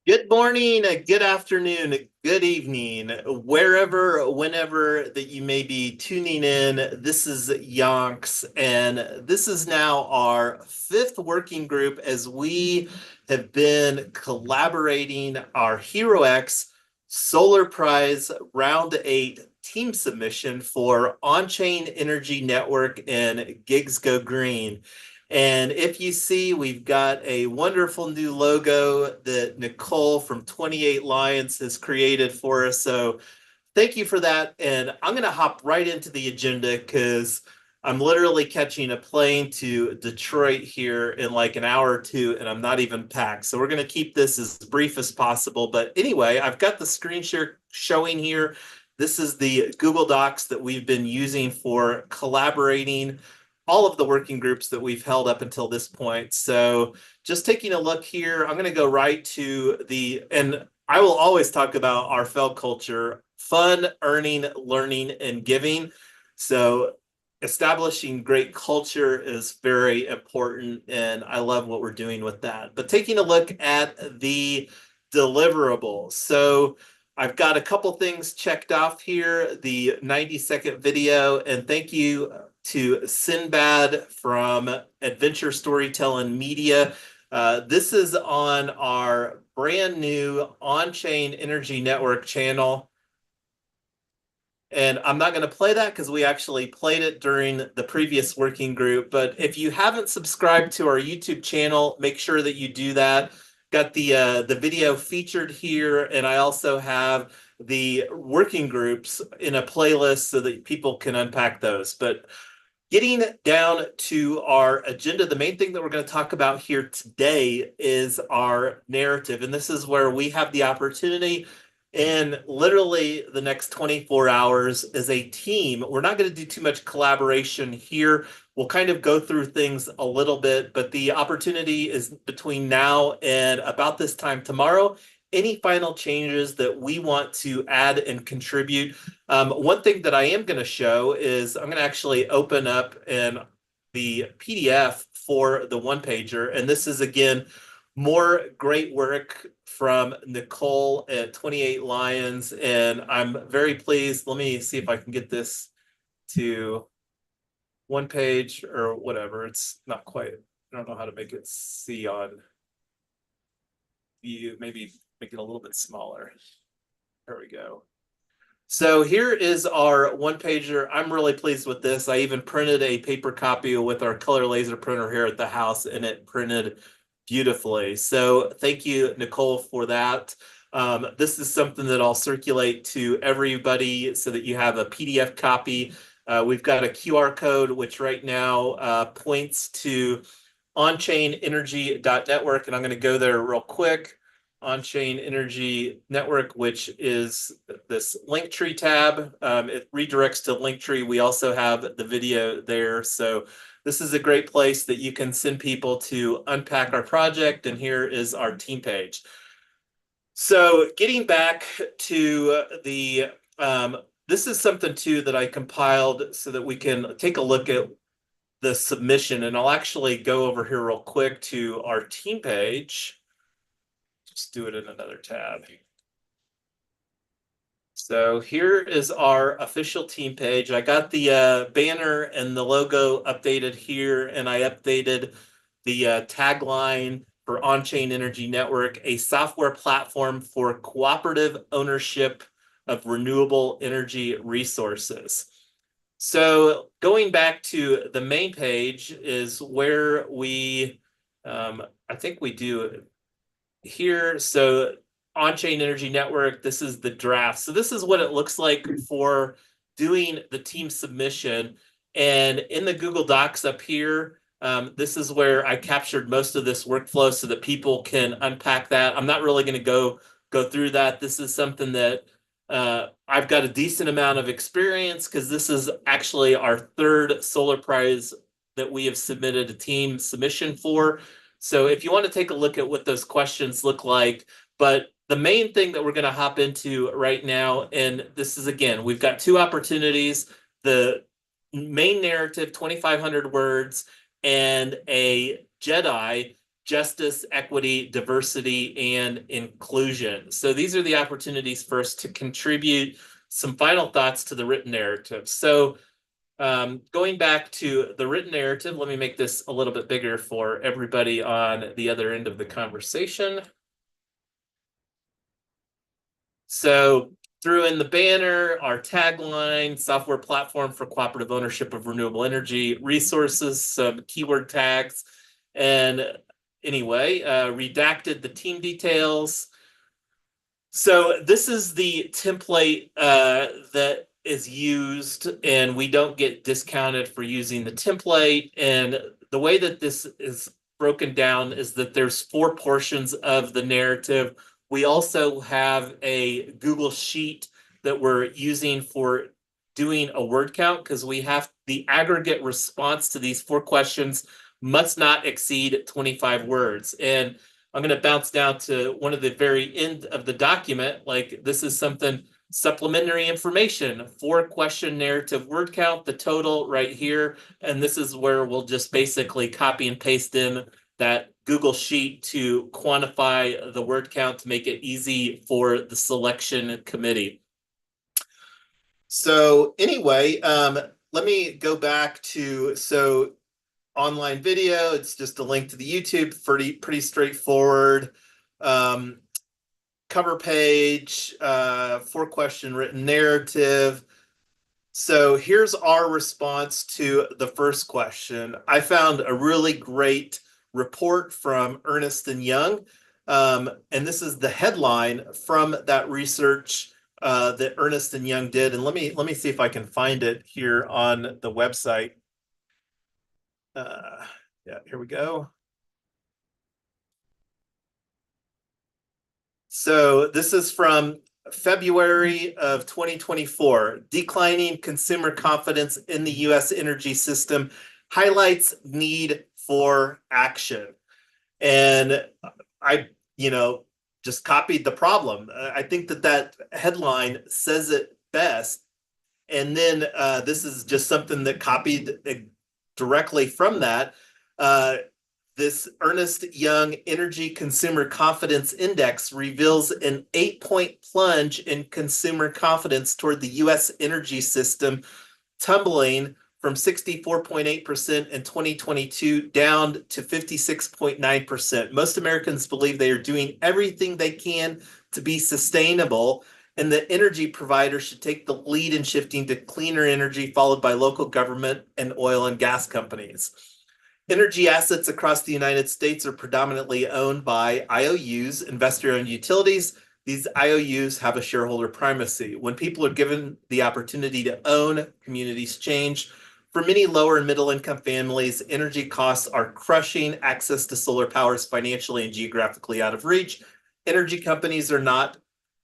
Good morning, good afternoon, good evening, wherever, whenever that you may be tuning in. This is Yonks, and this is now our fifth working group as we have been collaborating our HeroX Solar Prize Round 8 team submission for Onchain Energy Network and Gigs Go Green. And if you see, we've got a wonderful new logo that Nicole from 28 Lions has created for us. So thank you for that. And I'm going to hop right into the agenda because I'm literally catching a plane to Detroit here in like an hour or two, and I'm not even packed. So we're going to keep this as brief as possible. But anyway, I've got the screen share showing here. This is the Google Docs that we've been using for collaborating all of the working groups that we've held up until this point. So just taking a look here, I'm going to go right to and I will always talk about our FEL culture: fun, earning, learning, and giving. So establishing great culture is very important, and I love what we're doing with that. But taking a look at the deliverables. So I've got a couple things checked off here, the 90-second video, and thank you to Sinbad from Adventure Storytelling Media. This is on our brand new On-Chain Energy Network channel. And I'm not going to play that because we actually played it during the previous working group. But if you haven't subscribed to our YouTube channel, make sure that you do that. Got the video featured here, and I also have the working groups in a playlist so that people can unpack those. But getting down to our agenda, the main thing that we're going to talk about here today is our narrative. And this is where we have the opportunity in literally the next 24 hours as a team. We're not going to do too much collaboration here. We'll kind of go through things a little bit, but the opportunity is between now and about this time tomorrow. Any final changes that we want to add and contribute. One thing that I am going to show is I'm going to actually open up the PDF for the one pager. And this is, again, more great work from Nicole at 28 Lions. And I'm very pleased. Let me see if I can get this to one page or whatever. It's not quite, I don't know how to make it see on view. Maybe make it a little bit smaller. There we go. So here is our one pager. I'm really pleased with this. I even printed a paper copy with our color laser printer here at the house, and it printed beautifully. So thank you, Nicole, for that. This is something that I'll circulate to everybody so that you have a PDF copy. We've got a QR code, which right now points to onchainenergy.network, and I'm going to go there real quick. On-chain energy network, which is this Linktree tab. It redirects to Linktree. We also have the video there. So this is a great place that you can send people to unpack our project. And here is our team page. So getting back to this is something too that I compiled so that we can take a look at the submission. And I'll actually go over here real quick to our team page. Just do it in another tab. So here is our official team page. I got the banner and the logo updated here, and I updated the tagline for Onchain Energy Network, a software platform for cooperative ownership of renewable energy resources. So going back to the main page is where we, I think we do here. So On-Chain Energy Network, this is the draft. So this is what it looks like for doing the team submission. And in the Google Docs up here, this is where I captured most of this workflow so that people can unpack that. I'm not really going to go through that. This is something that I've got a decent amount of experience because this is actually our third Solar Prize that we have submitted a team submission for. So if you want to take a look at what those questions look like, but the main thing that we're going to hop into right now, and this is, again, we've got two opportunities: the main narrative, 2,500 words, and a Jedi justice, equity, diversity, and inclusion. So these are the opportunities for us to contribute some final thoughts to the written narrative. So going back to the written narrative, let me make this a little bit bigger for everybody on the other end of the conversation. So threw in the banner, our tagline, software platform for cooperative ownership of renewable energy resources, some keyword tags, and anyway, redacted the team details. So this is the template that is used, and we don't get discounted for using the template. And the way that this is broken down is that there's 4 portions of the narrative. We also have a Google Sheet that we're using for doing a word count, because we have the aggregate response to these 4 questions must not exceed 25 words. And I'm going to bounce down to one of the very end of the document. Like, this is something supplementary information, 4-question narrative word count, the total right here. And this is where we'll just basically copy and paste in that Google Sheet to quantify the word count to make it easy for the selection committee. So anyway, let me go back to, so online video, it's just a link to the YouTube, pretty straightforward. Cover page, 4-question written narrative. So here's our response to the first question. I found a really great report from Ernst & Young, and this is the headline from that research that Ernst & Young did. And let me see if I can find it here on the website. Yeah, here we go. So this is from February of 2024. Declining consumer confidence in the US energy system highlights need for action. And I, just copied the problem. I think that headline says it best. And then this is just something that copied directly from that. This Ernst & Young Energy Consumer Confidence Index reveals an 8-point plunge in consumer confidence toward the U.S. energy system, tumbling from 64.8% in 2022 down to 56.9%. Most Americans believe they are doing everything they can to be sustainable, and the energy provider should take the lead in shifting to cleaner energy, followed by local government and oil and gas companies. Energy assets across the United States are predominantly owned by IOUs, investor-owned utilities. These IOUs have a shareholder primacy. When people are given the opportunity to own, communities change. For many lower and middle income families, energy costs are crushing. Access to solar power is financially and geographically out of reach. Energy companies are not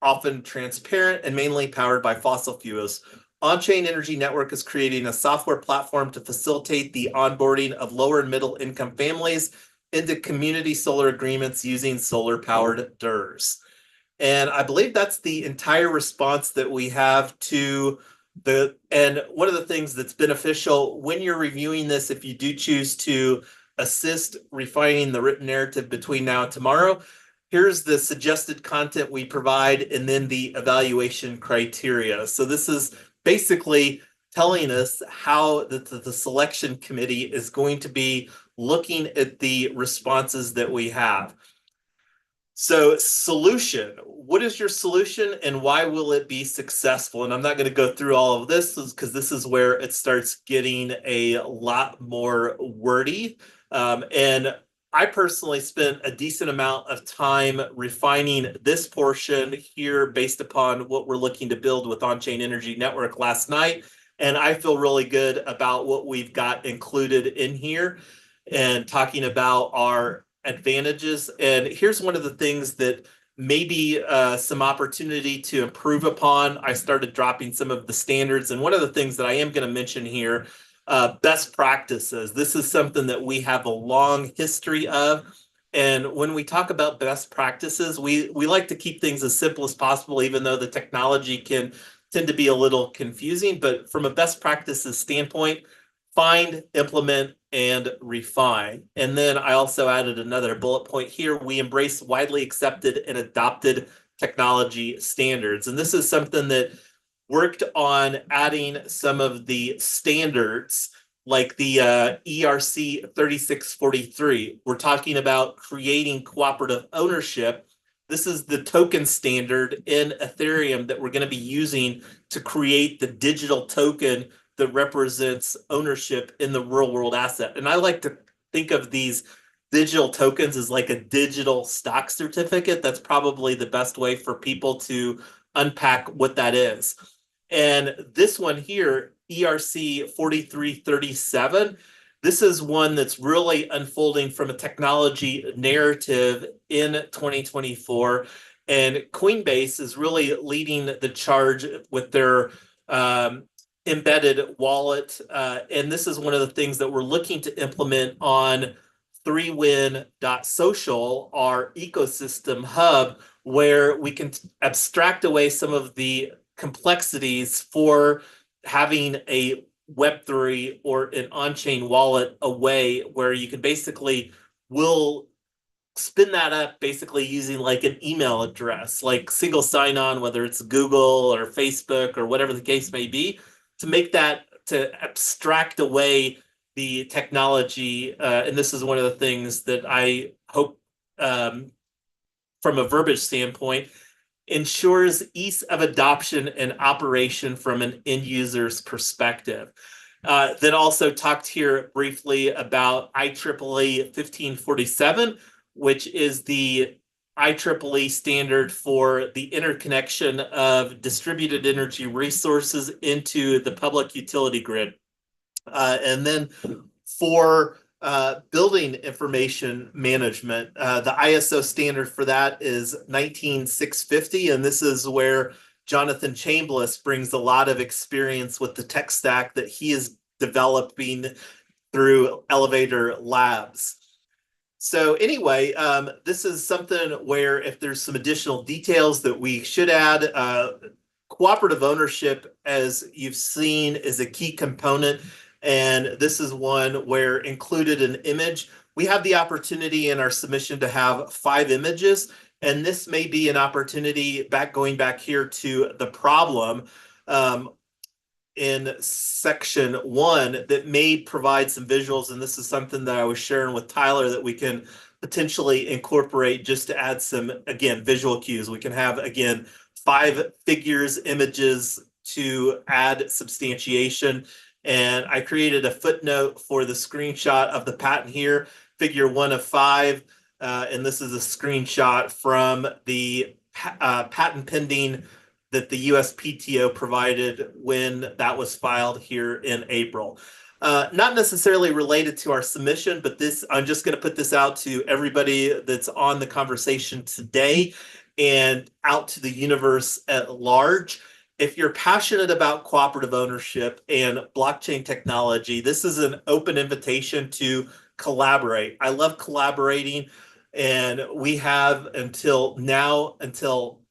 often transparent and mainly powered by fossil fuels. Onchain Energy Network is creating a software platform to facilitate the onboarding of lower and middle income families into community solar agreements using solar powered DERs. And I believe that's the entire response that we have to and one of the things that's beneficial when you're reviewing this, if you do choose to assist refining the written narrative between now and tomorrow, here's the suggested content we provide and then the evaluation criteria. So this is basically telling us how the selection committee is going to be looking at the responses that we have. So solution, what is your solution and why will it be successful? And I'm not going to go through all of this because this is where it starts getting a lot more wordy. And I personally spent a decent amount of time refining this portion here based upon what we're looking to build with Onchain Energy Network last night. And I feel really good about what we've got included in here and talking about our advantages. And here's one of the things that maybe some opportunity to improve upon. I started dropping some of the standards. And one of the things that I am going to mention here, best practices. This is something that we have a long history of. And when we talk about best practices, we like to keep things as simple as possible, even though the technology can tend to be a little confusing. But from a best practices standpoint, find, implement, and refine. And then I also added another bullet point here. We embrace widely accepted and adopted technology standards. And this is something that worked on adding some of the standards like the ERC 3643. We're talking about creating cooperative ownership. This is the token standard in Ethereum that we're going to be using to create the digital token that represents ownership in the real world asset. And I like to think of these digital tokens as like a digital stock certificate. That's probably the best way for people to unpack what that is. And this one here, ERC 4337, this is one that's really unfolding from a technology narrative in 2024. And Coinbase is really leading the charge with their embedded wallet. And this is one of the things that we're looking to implement on 3win.social, our ecosystem hub, where we can abstract away some of the complexities for having a Web3 or an on-chain wallet away where you can basically will spin that up basically using like an email address, like single sign-on, whether it's Google or Facebook or whatever the case may be, to make that, to abstract away the technology. And this is one of the things that I hope from a verbiage standpoint ensures ease of adoption and operation from an end user's perspective. Then also talked here briefly about IEEE 1547, which is the IEEE standard for the interconnection of distributed energy resources into the public utility grid. And then for building information management, the ISO standard for that is 19650, and this is where Jonathan Chambliss brings a lot of experience with the tech stack that he is developing through Elevator Labs. So anyway, this is something where if there's some additional details that we should add, cooperative ownership, as you've seen, is a key component. And this is one where included an image. We have the opportunity in our submission to have 5 images. And this may be an opportunity going back here to the problem in section 1 that may provide some visuals. And this is something that I was sharing with Tyler that we can potentially incorporate just to add some, again, visual cues. We can have, again, 5 figures, images to add substantiation. And I created a footnote for the screenshot of the patent here, figure 1 of 5. And this is a screenshot from the patent pending that the USPTO provided when that was filed here in April. Not necessarily related to our submission, but this, I'm just going to put this out to everybody that's on the conversation today and out to the universe at large. If you're passionate about cooperative ownership and blockchain technology, this is an open invitation to collaborate. I love collaborating, and we have until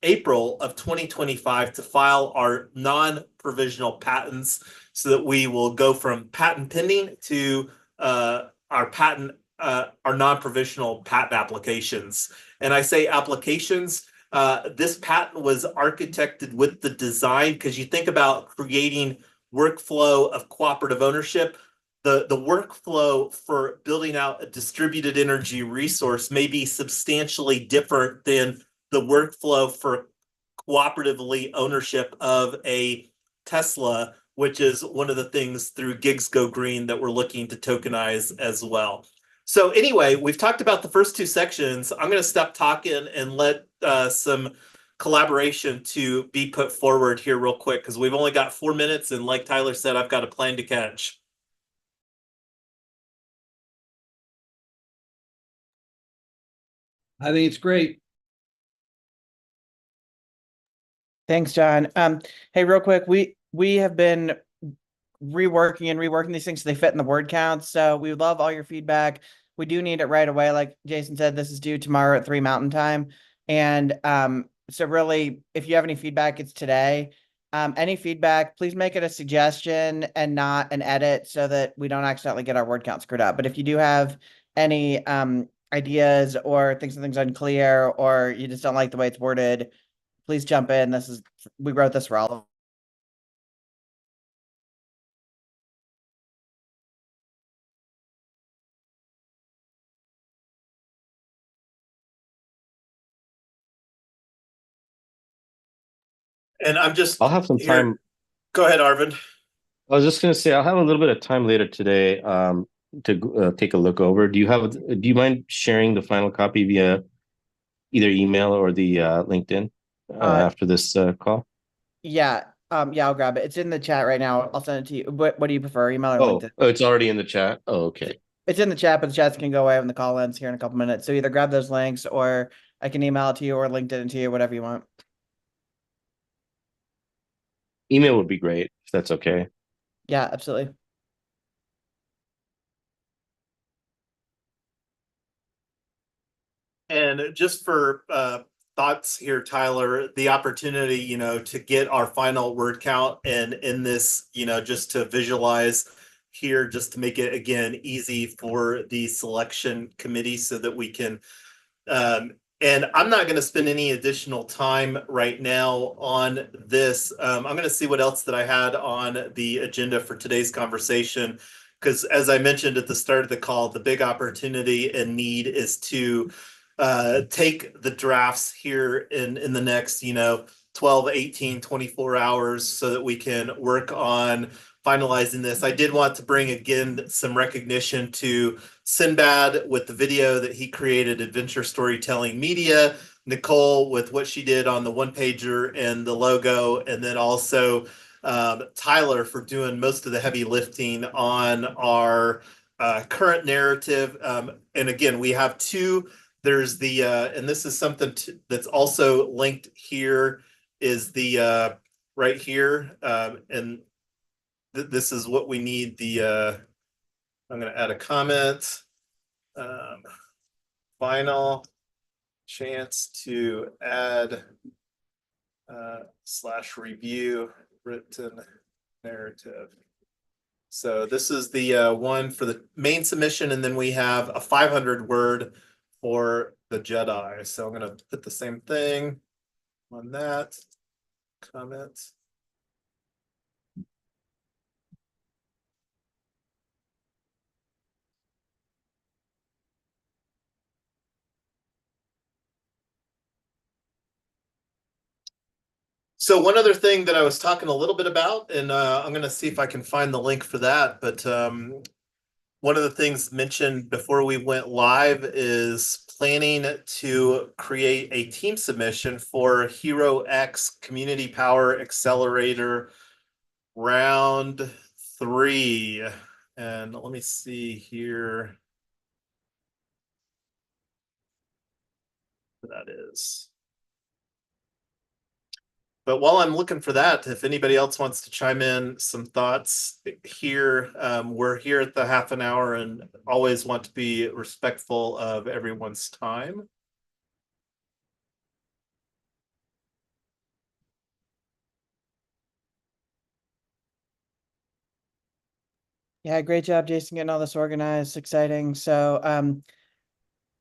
April of 2025 to file our non-provisional patents so that we will go from patent pending to our non-provisional patent applications. And I say applications, this patent was architected with the design, because you think about creating workflow of cooperative ownership. The workflow for building out a distributed energy resource may be substantially different than the workflow for cooperatively ownership of a Tesla, which is one of the things through Gigs Go Green that we're looking to tokenize as well. So anyway, we've talked about the first 2 sections. I'm going to stop talking and let some collaboration to be put forward here real quick, because we've only got 4 minutes. And like Tyler said, I've got a plane to catch. I think it's great. Thanks, John. Hey, real quick, we have been reworking these things so they fit in the word count. So we would love all your feedback. We do need it right away. Like Jason said, this is due tomorrow at 3 Mountain Time. And so really, if you have any feedback, it's today. Any feedback, please make it a suggestion and not an edit so that we don't accidentally get our word count screwed up. But if you do have any ideas or things unclear or you just don't like the way it's worded, please jump in. We wrote this for all of. And I'm just I'll have some here. time. Go ahead, Arvind. I was just going to say I'll have a little bit of time later today to take a look over. Do you mind sharing the final copy via either email or the LinkedIn Uh, after this call? yeah, yeah, I'll grab it. It's in the chat right now. I'll send it to you. What do you prefer, email or LinkedIn? Oh, it's already in the chat. Oh, okay. It's in the chat, but the chats can go away when the call ends here in a couple minutes. So either grab those links or I can email it to you or LinkedIn it to you, whatever you want. Email would be great if that's okay. Yeah, absolutely. And just for thoughts here, Tyler, the opportunity, to get our final word count and in this, just to visualize here, just to make it again easy for the selection committee so that we can and I'm not going to spend any additional time right now on this. I'm going to see what else that I had on the agenda for today's conversation. Because as I mentioned at the start of the call, the big opportunity and need is to take the drafts here in the next, 12, 18, 24 hours so that we can work on finalizing this. I did want to bring again some recognition to Sinbad with the video that he created, Adventure Storytelling Media, Nicole with what she did on the one pager and the logo, and then also Tyler for doing most of the heavy lifting on our current narrative. And again, we have two. There's the, and this is something that's also linked here, is the right here. And this is what we need. I'm going to add a comment. Final chance to add /review written narrative. So this is the one for the main submission, and then we have a 500 word for the Jedi. So I'm going to put the same thing on that comment. So one other thing that I was talking a little bit about, and I'm going to see if I can find the link for that, but one of the things mentioned before we went live is planning to create a team submission for HeroX Community Power Accelerator round 3. And let me see here. What that is. But while I'm looking for that, if anybody else wants to chime in some thoughts here, we're here at the half an hour and always want to be respectful of everyone's time. Yeah, great job, Jason, getting all this organized. Exciting. So,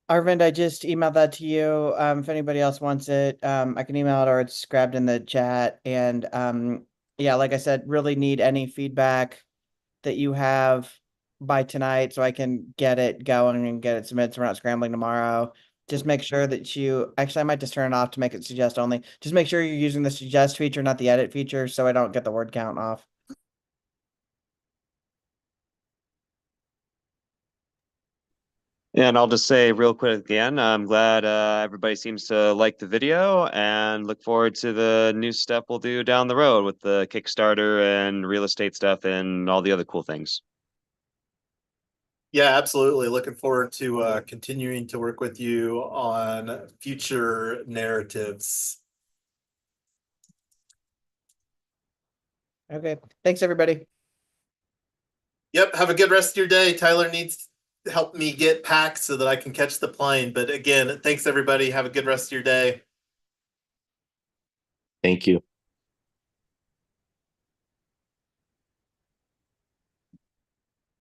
Arvind, I just emailed that to you. If anybody else wants it, I can email it or it's grabbed in the chat. And yeah, like I said, really need any feedback that you have by tonight so I can get it going and get it submitted so we're not scrambling tomorrow. Just make sure that actually, I might just turn it off to make it suggest only. Just make sure you're using the suggest feature, not the edit feature, so I don't get the word count off. And I'll just say real quick again, I'm glad everybody seems to like the video and look forward to the new stuff we'll do down the road with the Kickstarter and real estate stuff and all the other cool things. Yeah, absolutely. Looking forward to continuing to work with you on future narratives. Okay. Thanks, everybody. Yep. Have a good rest of your day. Tyler needs to help me get packed so that I can catch the plane. But again, thanks, everybody. Have a good rest of your day. Thank you.